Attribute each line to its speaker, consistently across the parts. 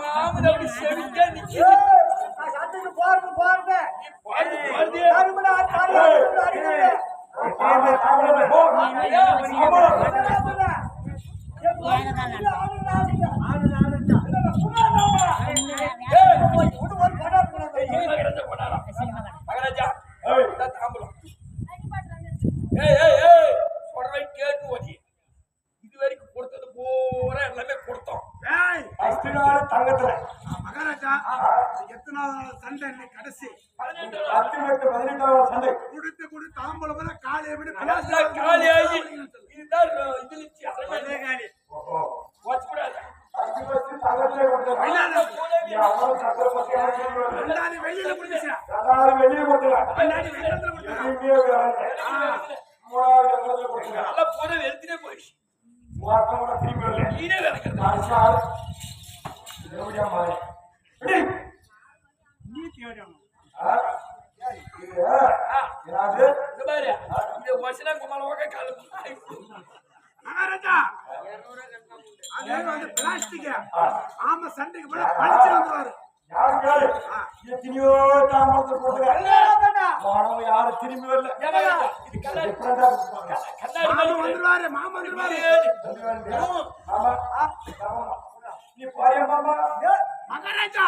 Speaker 1: மாமன் அப்படி செவிக்கா நிக்குது.
Speaker 2: சண்டைக்கு போறது போறது
Speaker 1: இது வரைக்கும் கொடுத்தது பூரா எல்லாமே கொடுத்தோம்.
Speaker 3: தங்கத்துல
Speaker 2: மகாராஜா எத்தனாவது சண்டை கடைசி
Speaker 3: 18வது சண்டை
Speaker 2: கொடுத்து தாம்பலம் காலையை விட
Speaker 1: காலியாகி இதுதான்
Speaker 2: வெளியில முடிஞ்சா
Speaker 3: வெளியே போட்டுலாம்
Speaker 1: போன எடுத்துட்டே போயிடுச்சு.
Speaker 3: திரும்பி வரல
Speaker 1: நீனே விளக்குறது
Speaker 2: மகாராஜா பிளாஸ்டிக் ஆமா சண்டைக்கு போல படிச்சு வந்துருவாரு.
Speaker 3: எத்தனையோ தாமரத்தை போட்டு யாரும் திரும்பி வரல.
Speaker 2: வந்துருவாரு மாமா வந்துருவாரு.
Speaker 3: நீ பாரு மாமா
Speaker 2: மகாராஜா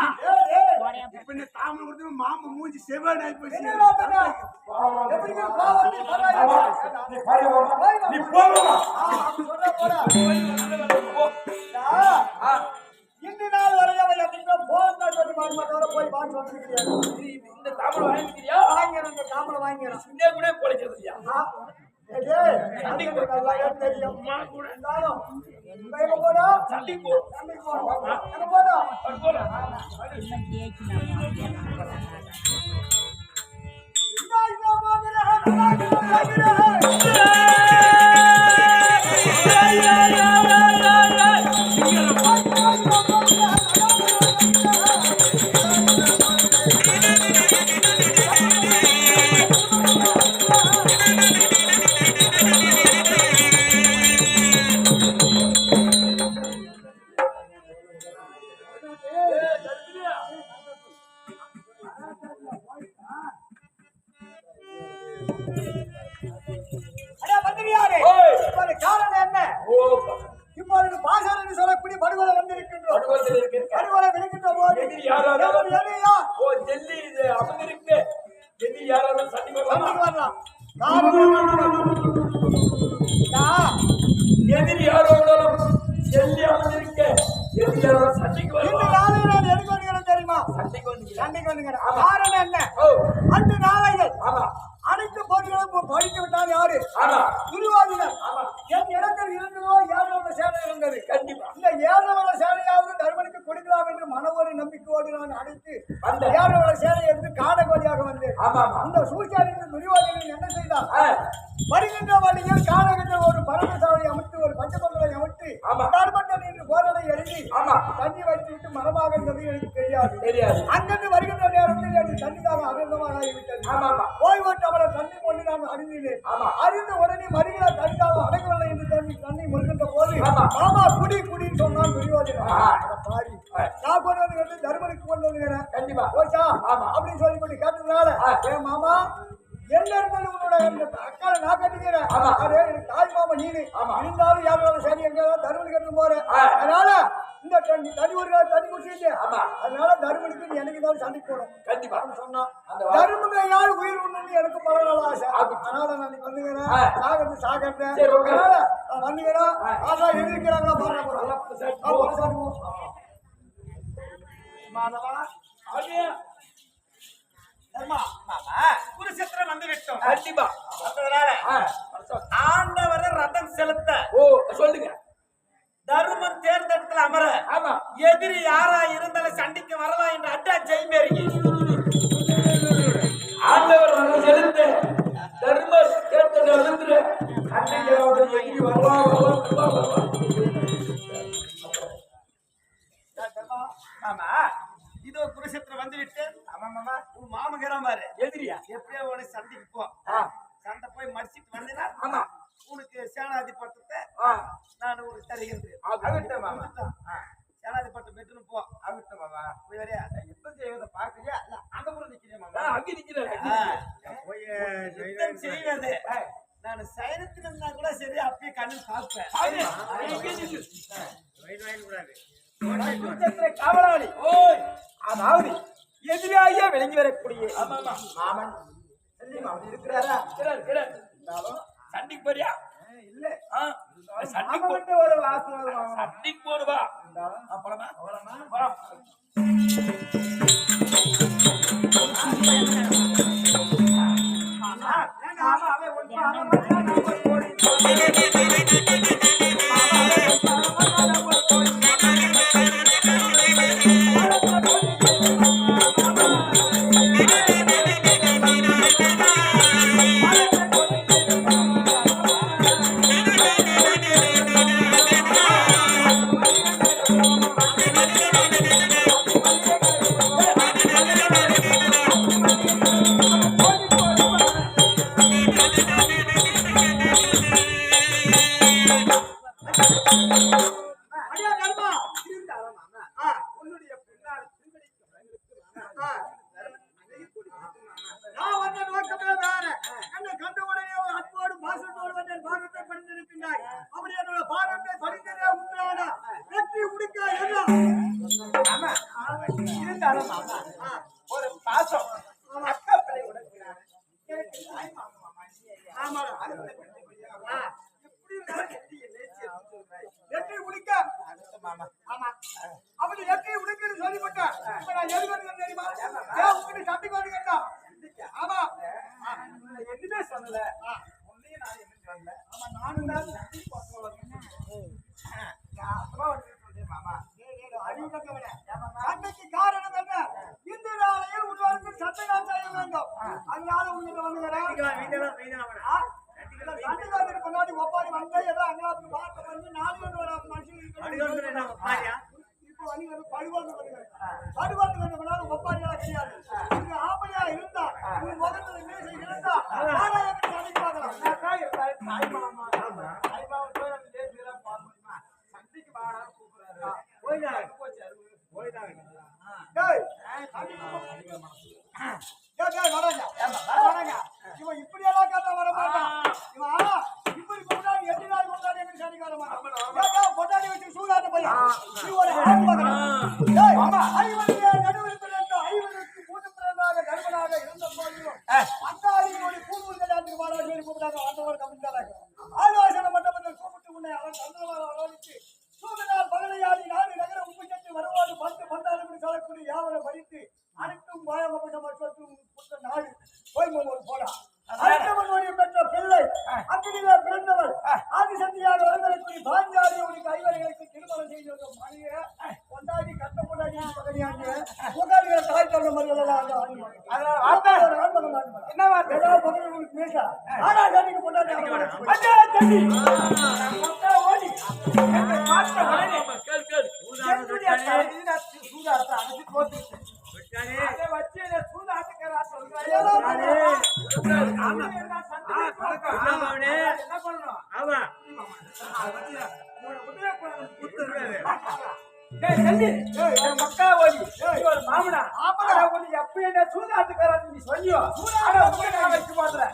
Speaker 2: இப்ப இந்த தாமரை கொடுத்து மாமா மூஞ்சி செவன் ஆகி போச்சு.
Speaker 3: நீ போகலாம்
Speaker 2: இந்த நாள் வரையும் போய் பார்த்து வந்துருக்கிறியா?
Speaker 1: இந்த தாமரை வாங்கிக்கிறியா?
Speaker 2: வாங்கிறேன் இந்த தாமரை வாங்கிறேன்.
Speaker 1: சின்னே கூட பொழைக்கிறது இல்லையா?
Speaker 2: நல்லா தெரியும் இருந்தாலும் போடா
Speaker 1: சண்டைக்கு
Speaker 2: போடா காரணம் என்ன? இப்போது பாசனம் சொல்லக்கூடிய படுகொலை வந்திருக்கின்றோம். படுகொலை விடுக்கின்ற போது வரலாம்.
Speaker 1: எதிரி யாரோட செல்லி அமர்ந்திருக்க சண்டைக்கு
Speaker 2: எடுக்கணும் தெரியுமா? சண்டைக்கு வந்துக்கிறேன். காரணம் என்ன? அன்று நாளைகள் அனைத்து போட்டிகளும் படித்து விட்டால் யாரு? துரியோதனன். என் இடத்தில் இருந்ததோ ஏழவள சேனை இருந்தது.
Speaker 1: கண்டிப்பா
Speaker 2: இந்த ஏழவள சேனையாவது தர்மனுக்கு கொடுக்கலாம் என்று மனவொரு நம்பிக்கையோடு நான் அழைத்து அந்த ஏழவள சேனை எடுத்து காணகோடியாக வந்தேன். அந்த சூழ்ச்சியாளருக்கு துரியோதனன் என்ன செய்தார்? வருகின்ற வழியில் காணகின்ற ஒரு பரமசாலை அமைத்து ஒரு பஞ்சபொருளை அமைத்து தர்மன் என்று போரலை எழுதி தண்ணி வைத்து விட்டு மரமாக இருந்தது எனக்கு தெரியாது. அங்கிருந்து வருகின்ற நேரத்தில் எனக்கு தண்ணிதாக அமிர்தமாக ஆகிவிட்டது. ஓய்வோட்டு அவரை தண்ணி கொண்டு நான் அறிந்தேன். அறிந்த உடனே மறுகிற தனிக்காக அடங்கவில்லை என்று தண்ணி முழுகின்ற போது மாமா குடின்னு சொன்னான் துரியோதனன். பாரி நான் கொண்டு வந்து தர்மனுக்கு கொண்டு வந்துக்கிறேன் கண்டிப்பா ஓச்சா அப்படின்னு சொல்லி கொண்டு கேட்டதுனால ஏன் மாமா என்ன இருந்தாலும் உன்னோட அக்கால நான் கட்டிக்கிறேன். எனக்கு தாய் மாமா நீனு இருந்தாலும் யாரோட சரி எங்க தர்மனுக்கு எடுத்து போறேன். அதனால இந்த தனி ஒரு தண்ணி குடிச்சிட்டு அதனால தர்மனுக்கு எனக்கு தான் சண்டைக்கு போடும் கண்டிப்பா சொன்னா தர்மனையால் உயிர் உண்டு எனக்கு பல நாள் ஆசை. அதனால நான் வந்துக்கிறேன் சாகட்டேன் அதனால நான் வந்துக்கிறேன். அதான் எதிர்க்கிறாங்களா பாருங்க குருசேத்திரம் வந்து விட்டோம் கண்டிப்பா. ஆண்டவரை ரதம் செலுத்த
Speaker 1: சொல்லுங்க.
Speaker 2: தருமன் தேர்ந்தெடுத்துல அமர எதிரி யாரா இருந்தாலும் சண்டைக்கு வரலாம் என்று அட்டா ஜெய்மேரி
Speaker 1: ஆண்டவர் ரதம் செலுத்த தர்மர் தேர்ந்தெடுத்து எதிரி வரலாம்.
Speaker 2: இதோ குருஷேத்திரம் வந்து விட்டு உன் மாமகிராம எதிரியா எப்படியோ உனக்கு சண்டைக்கு போ. சண்டை போய் மடிச்சிட்டு வந்தேன்னா உனக்கு சேனாதிபத்தத்தை நான் உனக்கு தருகின்றேன். போய் வரையா யுத்தம் செய்வதை பாக்குறியா இல்ல அந்த புறம் நிக்கிறியா மாமா
Speaker 1: நான் அங்க நிக்கிறேன்.
Speaker 2: போய் யுத்தம் செய்வது நான் சைனத்துல இருந்தா கூட சரி அப்பயே கண்ணு பார்ப்பேன்
Speaker 1: ஆமா, இங்க நில்லு.
Speaker 2: யுத்தத்துல காவலாளி
Speaker 1: ஓய்,
Speaker 2: அதாவது எதிராக விளங்கி வரக்கூடிய
Speaker 1: ஆமா, ஆமா.
Speaker 2: மாமன் செல்லி மாமன் இருக்கிறாரா
Speaker 1: கிரர். சண்டைக்கு போறியா?
Speaker 2: இல்ல
Speaker 1: ஆ, சண்டைக்கு போ.
Speaker 2: மாமன்ட்ட ஒரு ஆசீர்வாதம் வாங்கணும்
Speaker 1: சண்டைக்கு போடுவா. அப்புறமா போறோம்.
Speaker 2: அடியா கர்மா இருந்தாரா மாமா உன்னுடைய பின்னால் நான் வந்த நோக்கமே வேற என்னை கண்ட உடனே ஒரு அன்போடு பாசத்தோடு வந்தேன் பாரத்தை படித்திருக்கின்றாய் அப்படி என்னோட பாரத்தை படித்ததே உண்டானா வெற்றி உடுக்க என்ன இருந்தாலும் மாமா ஒரு பாசம் அக்கா பிள்ளை உடக்கிறார் ஆமா வெற்றி உடுக்க மாமா ஆமா அப்படி வெற்றி உடுக்குன்னு சொல்லிவிட்டேன் இப்ப நான் எது வந்து தெரியுமா ஏன் உங்ககிட்ட சண்டைக்கு வந்து கேட்டோம் ஆமா எதுவுமே சொல்லல உன்னையும் நான் என்ன சொல்லல ஆமா நானும் தான் சண்டைக்கு மாமா சண்டைக்கு காரணம் என்ன இந்த நாளையில் உருவாக்கு சட்டை செய்ய வேண்டும் அதனால உங்ககிட்ட வந்து சண்டைக்கு முன்னாடி ஒப்பாரி வந்தா ஏதோ அங்கே பார்த்து வந்து நாலு மனுஷன் இப்போ வந்து படுவாங்க படுவாங்க ஒப்பாரியா கிடையாது நீங்க ஆமையா இருந்தா உங்க முகத்துல மீசை இருந்தா சண்டைக்கு பார்க்கலாம் தாய் மாமா தாய் மாமா போய் நம்ம தேசியெல்லாம் பார்க்க முடியுமா சண்டைக்கு வாடா கூப்பிடுறாரு இவன் இப்படி எல்லாம் கேட்டா வர மாட்டான் இவன் இப்படி கொண்டாடி எட்டு நாள் கொண்டாடி என்று சரி வர மாட்டான் கொண்டாடி வச்சு சூடாட்ட பையன் நீ ஒரு ஐவருக்கு மூன்று பிறந்தாங்க கர்ப்பனாக இருந்த போதிலும் அந்தாரியோட பூர்வ கல்யாணத்துக்கு மாறா சொல்லி கூப்பிட்டாங்க ஆண்டவர் கமிழ்ந்தாங்க ஆலோசனை மண்டபத்தில் கூப்பிட்டு உன்னை அவன் தந்திரமாக ஆலோசித்து சூதனால் பகலையாடி நாடு நகர உப்பு சட்டு வருவாடு பத்து பந்தாலும் சொல்லக்கூடிய யாவரை பறித்து அனைத்தும் பாயமப்பட்ட நாடு கோயம்புத்தூர் போனா அடுத்தவனுடைய பெற்ற பிள்ளை அக்கினியில பிறந்தவள் ஆதிசக்தியாக வருவதற்கு பாஞ்சாலியோட கைவரைகளுக்கு திருமணம் செய்து வந்த மணியை கொண்டாடி கட்ட கொண்டாடி பகடியாண்டு உகாதிகளை தாய் தந்த மாதிரி என்ன பகலுக்கு பேச ஆனா ஜாதிக்கு கொண்டாடி ஓடி சூதாட்ட அழைச்சி போட்டு வச்சு சூதாட்டுக்கிறா சொல்றாரு என்ன பண்ணணும் ஆமா மக்கா ஓடி மாமனா எப்ப என்ன சூதாட்டுக்காரன் நீ சொல்லியோ வைக்க மாட்டேன்